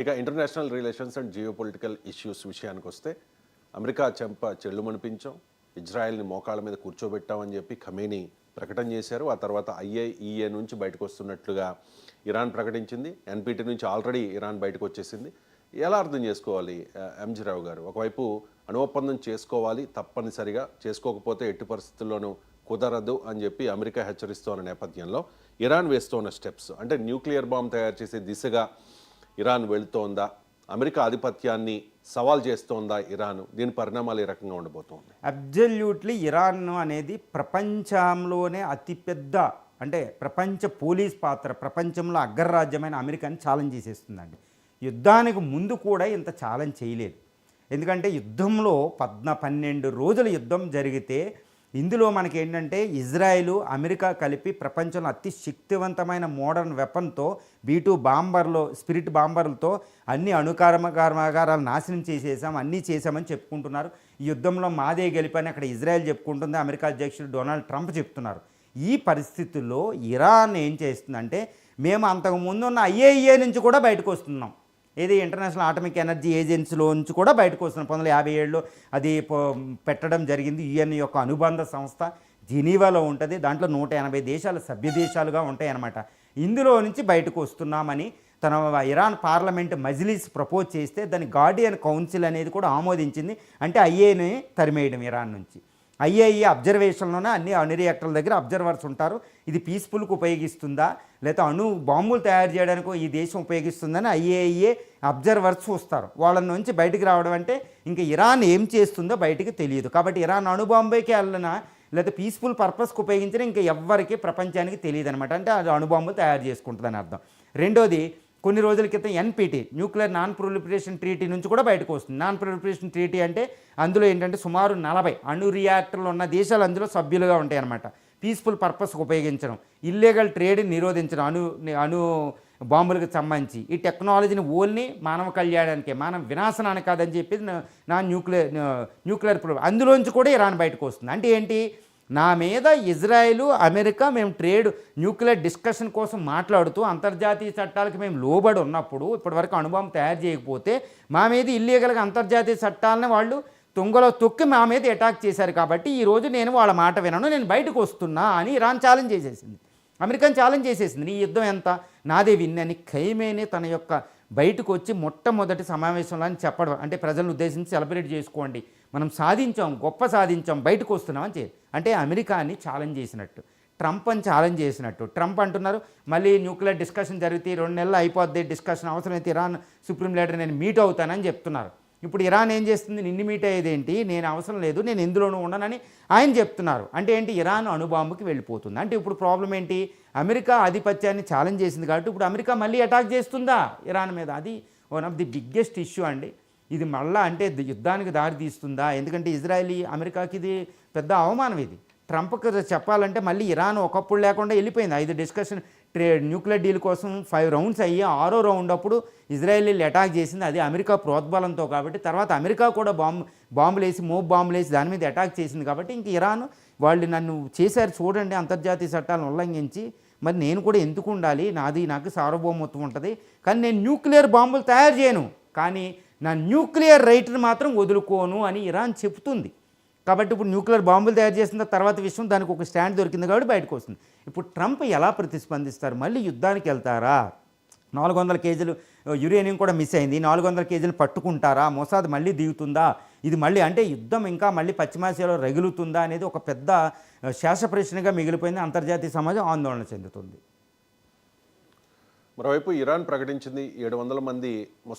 ఇక international relations and geopolitical issues విషయానికి వస్తే అమెరికా చెంప చెల్లుమనిపించాం, ఇజ్రాయెల్ని మోకాళ్ళ మీద కూర్చోబెట్టామని చెప్పి ఖమేనీ ప్రకటన చేశారు. ఆ తర్వాత ఐఏఈఏ నుంచి బయటకు వస్తున్నట్లుగా ఇరాన్ ప్రకటించింది. ఎన్పిటి నుంచి ఆల్రెడీ ఇరాన్ బయటకు వచ్చేసింది. ఎలా అర్థం చేసుకోవాలి ఎంజీ రావు గారు? ఒకవైపు అణు ఒప్పందం చేసుకోవాలి, తప్పనిసరిగా చేసుకోకపోతే ఎట్టి పరిస్థితుల్లోనూ కుదరదు అని చెప్పి అమెరికా హెచ్చరిస్తున్న నేపథ్యంలో ఇరాన్ వేస్తున్న స్టెప్స్ అంటే న్యూక్లియర్ బాంబ్ తయారు చేసే దిశగా ఇరాన్ వెళుతోందా? అమెరికా ఆధిపత్యాన్ని సవాల్ చేస్తోందా ఇరాన్? దీని పరిణామాలు ఏ రకంగా ఉండబోతోంది? అబ్జల్యూట్లీ ఇరాన్ అనేది ప్రపంచంలోనే అతిపెద్ద అంటే ప్రపంచ పోలీస్ పాత్ర, ప్రపంచంలో అగ్రరాజ్యమైన అమెరికాని ఛాలెంజ్ చేసేస్తుందండి. యుద్ధానికి ముందు కూడా ఇంత ఛాలెంజ్ చేయలేదు. ఎందుకంటే యుద్ధంలో 12 రోజుల యుద్ధం జరిగితే ఇందులో మనకి ఏంటంటే ఇజ్రాయెలు అమెరికా కలిపి ప్రపంచంలో అతి శక్తివంతమైన మోడర్న్ వెపన్తో B2 బాంబర్లో స్పిరిట్ బాంబర్లతో అన్ని కర్మాగారాలు నాశనం చేసేసాం, అన్నీ చేసామని చెప్పుకుంటున్నారు. ఈ యుద్ధంలో మాదే గెలిపని అక్కడ ఇజ్రాయెల్ చెప్పుకుంటుంది, అమెరికా అధ్యక్షుడు డొనాల్డ్ ట్రంప్ చెప్తున్నారు. ఈ పరిస్థితుల్లో ఇరాన్ ఏం చేస్తుందంటే మేము అంతకుముందు ఉన్న ఐఏఈఏ నుంచి కూడా బయటకు వస్తున్నాం. ఏది ఇంటర్నేషనల్ ఆటమిక్ ఎనర్జీ ఏజెన్సీలో నుంచి కూడా బయటకు వస్తున్నాం. 1957లో అది పెట్టడం జరిగింది. యుఎన్ యొక్క అనుబంధ సంస్థ జెనీవాలో ఉంటుంది. దాంట్లో 180 దేశాలు సభ్య దేశాలుగా ఉంటాయి అన్నమాట. ఇందులో నుంచి బయటకు వస్తున్నామని తన ఇరాన్ పార్లమెంట్ మజ్లిస్ ప్రపోజ్ చేస్తే దాని గార్డియన్ కౌన్సిల్ అనేది కూడా ఆమోదించింది. అంటే ఐఏని తరిమేయడం ఇరాన్ నుంచి. ఐఏఈ అబ్జర్వేషన్లోనే అన్ని రియాక్టర్ల దగ్గర అబ్జర్వర్స్ ఉంటారు. ఇది పీస్ఫుల్కి ఉపయోగిస్తుందా లేదా అణు బాంబులు తయారు చేయడానికి ఈ దేశం ఉపయోగిస్తుందని ఐఏఈఏ అబ్జర్వర్స్ చూస్తారు. వాళ్ళ నుంచి బయటికి రావడం అంటే ఇంకా ఇరాన్ ఏం చేస్తుందో బయటికి తెలియదు. కాబట్టి ఇరాన్ అణు బాంబుకి వెళ్ళినా లేదా పీస్ఫుల్ పర్పస్కి ఉపయోగించినా ఇంకా ఎవ్వరికి ప్రపంచానికి తెలియదు అనమాట. అంటే అది అణుబాంబులు తయారు చేసుకుంటుందని అర్థం. రెండోది, కొన్ని రోజుల క్రితం NPT nuclear non proliferation treaty నుంచి కూడా బయటకు వస్తుంది. నాన్ ప్రొలిఫరేషన్ ట్రీటీ అంటే అందులో ఏంటంటే సుమారు 40 అణు రియాక్టర్లు ఉన్న దేశాలు అందులో సభ్యులుగా ఉంటాయి అన్నమాట. పీస్ఫుల్ పర్పస్కి ఉపయోగించడం, ఇల్లీగల్ ట్రేడ్ని నిరోధించడం, అణు బాంబులకు సంబంధించి ఈ టెక్నాలజీని ఓన్లీ మానవ కళ్యాణానికే, మానవ వినాశనానికి కాదని చెప్పి న్యూక్లియర్ అందులోంచి కూడా ఇరాన్ బయటకు వస్తుంది. అంటే ఏంటి, నా మీద ఇజ్రాయెలు అమెరికా మేము న్యూక్లియర్ డిస్కషన్ కోసం మాట్లాడుతూ అంతర్జాతీయ చట్టాలకు మేము లోబడి ఉన్నప్పుడు ఇప్పటివరకు అణుబాంబు తయారు చేయకపోతే మా మీద ఇల్లీగల్గా అంతర్జాతీయ చట్టాలను వాళ్ళు తుంగలో తొక్కి మా మీద అటాక్ చేశారు. కాబట్టి ఈరోజు నేను వాళ్ళ మాట వినను, నేను బయటకు వస్తున్నా అని ఇరాన్ ఛాలెంజ్ చేసేసింది, అమెరికాని ఛాలెంజ్ చేసేసింది. నీ యుద్ధం ఎంత, నాదే విన్నని ఖైమేని తన యొక్క బయటకు వచ్చి మొట్టమొదటి సమావేశంలో అని చెప్పడం, అంటే ప్రజలను ఉద్దేశించి సెలబ్రేట్ చేసుకోండి, మనం సాధించాం, గొప్ప సాధించాం, బయటకు వస్తున్నాం అని చెప్పి అంటే అమెరికాని ఛాలెంజ్ చేసినట్టు, ట్రంప్ అని ఛాలెంజ్ చేసినట్టు. ట్రంప్ అంటున్నారు మళ్ళీ న్యూక్లియర్ డిస్కషన్ జరిగితే 2 నెలలు అయిపోద్ది డిస్కషన్, అవసరమైతే ఇరాన్ సుప్రీం లీడర్ నేను మీట్ అవుతానని చెప్తున్నారు. ఇప్పుడు ఇరాన్ ఏం చేస్తుంది, నిన్ను మీట్ అయ్యేది ఏంటి, నేను అవసరం లేదు, నేను ఎందులోనూ ఉండనని ఆయన చెప్తున్నారు. అంటే ఏంటి, ఇరాన్ అణుబాంబుకి వెళ్ళిపోతుంది. అంటే ఇప్పుడు ప్రాబ్లం ఏంటి, అమెరికా ఆధిపత్యాన్ని ఛాలెంజ్ చేసింది కాబట్టి ఇప్పుడు అమెరికా మళ్ళీ అటాక్ చేస్తుందా ఇరాన్ మీద? అది one of the biggest issue అండి. ఇది మళ్ళీ అంటే యుద్ధానికి దారి తీస్తుందా? ఎందుకంటే ఇజ్రాయెల్ అమెరికాకి ఇది పెద్ద అవమానం. ఇది ట్రంప్కి చెప్పాలంటే మళ్ళీ ఇరాన్ ఒకప్పుడు లేకుండా వెళ్ళిపోయింది. 5 డిస్కషన్ న్యూక్లియర్ డీల్ కోసం 5 రౌండ్స్ అయ్యి 6వ రౌండ్ అప్పుడు ఇజ్రాయెల్ అటాక్ చేసింది. అది అమెరికా ప్రోద్బలంతో. కాబట్టి తర్వాత అమెరికా కూడా బాంబులేసి బాంబులేసి దాని మీద అటాక్ చేసింది. కాబట్టి ఇంక ఇరాన్ వాళ్ళు నన్ను చేశారు చూడండి అంతర్జాతీయ చట్టాలను ఉల్లంఘించి, మరి నేను కూడా ఎందుకు ఉండాలి, నాకు సార్వభౌమత్వం ఉంటుంది, కానీ నేను న్యూక్లియర్ బాంబులు తయారు చేయను, కానీ నా న్యూక్లియర్ రైట్ని మాత్రం వదులుకోను అని ఇరాన్ చెప్తుంది. కాబట్టి ఇప్పుడు న్యూక్లియర్ బాంబులు తయారు చేసిన తర్వాత విషయం దానికి ఒక స్టాండ్ దొరికింది కాబట్టి బయటకు వస్తుంది. ఇప్పుడు ట్రంప్ ఎలా ప్రతిస్పందిస్తారు? మళ్ళీ యుద్ధానికి వెళ్తారా? 400 కేజీలు యురేనియం కూడా మిస్ అయింది, 400 కేజీలు పట్టుకుంటారా? మొసాద్ మళ్ళీ దిగుతుందా? ఇది మళ్ళీ అంటే యుద్ధం ఇంకా మళ్ళీ పశ్చిమాసియాలో రగులుతుందా అనేది ఒక పెద్ద శాస ప్రశ్నగా మిగిలిపోయింది. అంతర్జాతీయ సమాజం ఆందోళన చెందుతుంది. మరోవైపు ఇరాన్ ప్రకటించింది 700 మంది